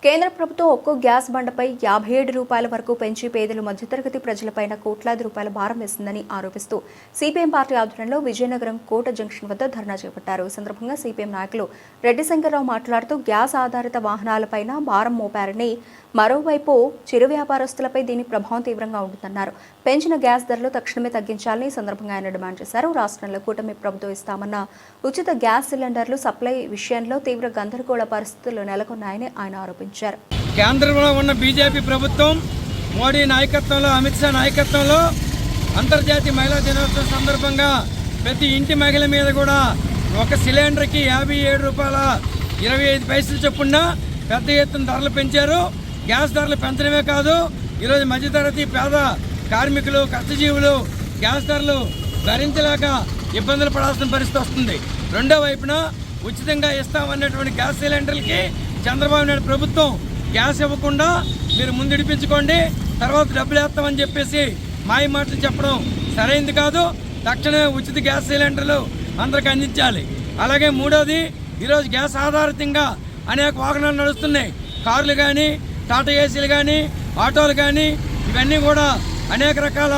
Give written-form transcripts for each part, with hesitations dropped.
కేంద్ర ప్రభుత్వం ఒక్కో గ్యాస్ బండపై 57 రూపాయల వరకు పెంచి పేదలు మధ్యతరగతి ప్రజలపైన కోట్లాది రూపాయల భారం వేసిందని ఆరోపిస్తూ సిపిఎం పార్టీ ఆధ్వర్యంలో విజయనగరం కోట జంక్షన్ వద్ద ధర్నా చేపట్టారు. ఈ సందర్భంగా సిపిఎం నాయకులు రెడ్డి శంకర్రావు మాట్లాడుతూ గ్యాస్ ఆధారిత వాహనాలపైన భారం మోపారని, మరోవైపు చిరు వ్యాపారస్తులపై దీని ప్రభావం తీవ్రంగా ఉంటుందన్నారు. పెంచిన గ్యాస్ ధరలు తక్షణమే తగ్గించాలని ఈ సందర్భంగా ఆయన డిమాండ్ చేశారు. రాష్ట్రంలో కూటమి ప్రభుత్వం ఇస్తామన్న ఉచిత గ్యాస్ సిలిండర్లు సప్లై విషయంలో తీవ్ర గందరగోళ పరిస్థితులు నెలకొన్నాయని ఆయన ఆరోపించారు. కేంద్రంలో ఉన్న బీజేపీ ప్రభుత్వం మోడీ నాయకత్వంలో, అమిత్ షా నాయకత్వంలో అంతర్జాతీయ మహిళా దినోత్సవం సందర్భంగా ప్రతి ఇంటి మహిళ మీద కూడా ఒక సిలిండర్కి 57 రూపాయల 25 పైసలు చొప్పున పెద్ద ఎత్తున ధరలు పెంచారు. గ్యాస్ ధరలు పెంచడమే కాదు, ఈరోజు మధ్యతరగతి పేద కార్మికులు, కష్టజీవులు గ్యాస్ ధరలు భరించలేక ఇబ్బందులు పడాల్సిన పరిస్థితి వస్తుంది. రెండో వైపున ఉచితంగా ఇస్తామన్నటువంటి గ్యాస్ సిలిండర్లకి చంద్రబాబు నాయుడు ప్రభుత్వం గ్యాస్ ఇవ్వకుండా మీరు ముందిడిపించుకోండి, తర్వాత డబ్బులు వేస్తామని చెప్పేసి మాయ మాటలు చెప్పడం సరైంది కాదు. తక్షణమే ఉచిత గ్యాస్ సిలిండర్లు అందరికి అందించాలి. అలాగే మూడోది, ఈరోజు గ్యాస్ ఆధారితంగా అనేక వాహనాలు నడుస్తున్నాయి. కార్లు కానీ, టాటా ఏసీలు కానీ, ఆటోలు కానీ, ఇవన్నీ కూడా అనేక రకాల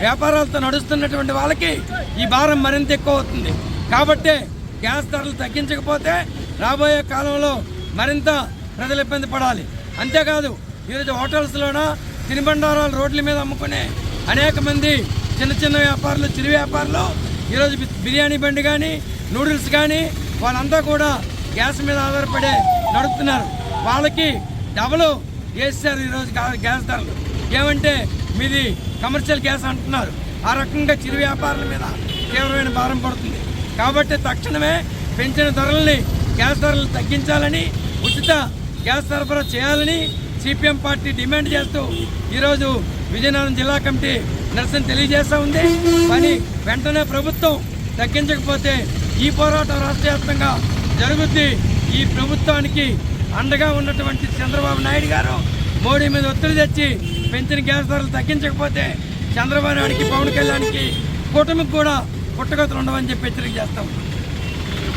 వ్యాపారాలతో నడుస్తున్నటువంటి వాళ్ళకి ఈ భారం మరింత ఎక్కువ అవుతుంది. కాబట్టి గ్యాస్ ధరలు తగ్గించకపోతే రాబోయే కాలంలో మరింత ప్రజలు ఇబ్బంది పడాలి. అంతేకాదు, ఈరోజు హోటల్స్లోన తినుబండారాలు రోడ్ల మీద అమ్ముకునే అనేక మంది చిన్న చిన్న వ్యాపారులు, చిరు వ్యాపారులు ఈరోజు బిర్యానీ బండి కానీ, నూడిల్స్ కానీ వాళ్ళంతా కూడా గ్యాస్ మీద ఆధారపడే నడుపుతున్నారు. వాళ్ళకి డబలు వేస్తారు ఈరోజు గ్యాస్ ధరలు. ఏమంటే మీది కమర్షియల్ గ్యాస్ అంటున్నారు. ఆ రకంగా చిరు వ్యాపారుల మీద తీవ్రమైన భారం పడుతుంది. కాబట్టి తక్షణమే పెంచిన ధరల్ని, గ్యాస్ ధరలు తగ్గించాలని, ఉచిత గ్యాస్ సరఫరా చేయాలని సిపిఎం పార్టీ డిమాండ్ చేస్తూ ఈరోజు విజయనగరం జిల్లా కమిటీ నిరసన తెలియజేస్తూ ఉంది. కానీ వెంటనే ప్రభుత్వం తగ్గించకపోతే ఈ పోరాటం రాష్ట్ర వ్యాప్తంగా జరుగుద్ది. ఈ ప్రభుత్వానికి అండగా ఉన్నటువంటి చంద్రబాబు నాయుడు గారు మోడీ మీద ఒత్తిడి తెచ్చి పెంచిన గ్యాస్ ధరలు తగ్గించకపోతే చంద్రబాబు నాయుడికి, పవన్ కళ్యాణ్కి, కూటమికి కూడా పుట్టగతులు ఉండవని చెప్పి హెచ్చరిక చేస్తాం.